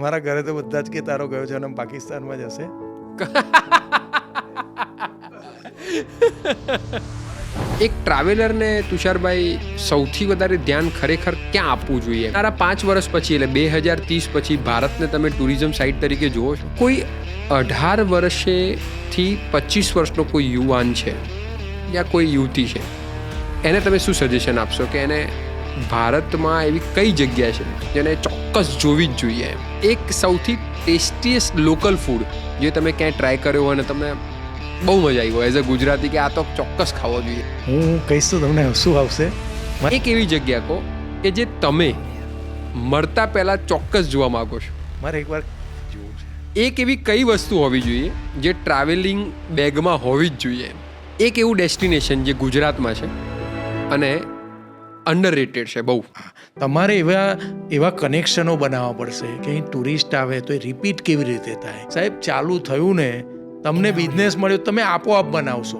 મારા ઘરે તો બધા જ કે તારો ગયો જન્મ પાકિસ્તાનમાં જ હશે. એક ટ્રાવેલરને તુષારભાઈ સૌથી વધારે ધ્યાન ખરેખર ક્યાં આપવું જોઈએ? તારા 5 વર્ષ પછી એટલે 2030 પછી ભારતને તમે ટુરિઝમ સાઇટ તરીકે જુઓ છો? કોઈ 18 વર્ષેથી 25 વર્ષનો કોઈ યુવાન છે યા કોઈ યુવતી છે, એને તમે શું સજેશન આપશો કે એને ભારતમાં એવી કઈ જગ્યા છે જેને ચોક્કસ જોવી જ જોઈએ? એક સૌથી ટેસ્ટીએસ્ટ લોકલ ફૂડ જે તમે ક્યાંય ટ્રાય કર્યો હોય અને તમને બહુ મજા આવી હોય એઝ અ ગુજરાતી કે આ તો ચોક્કસ ખાવો જોઈએ. હું કહીશ તો તમને શું આવશે. એક એવી જગ્યા કહો કે જે તમે મળતા પહેલા ચોક્કસ જોવા માંગો છો. મારે એકવાર જોવું છે. એક એવી કઈ વસ્તુ હોવી જોઈએ જે ટ્રાવેલિંગ બેગમાં હોવી જ જોઈએ? એક એવું ડેસ્ટિનેશન જે ગુજરાતમાં છે અને અંડરરેટેડ છે બહુ. તમારે એવા કનેક્શનો બનાવવા પડશે કે અહીં ટુરિસ્ટ આવે તો એ રિપીટ કેવી રીતે થાય. સાહેબ ચાલુ થયું ને, તમને બિઝનેસ મળ્યો, તમે આપોઆપ બનાવશો.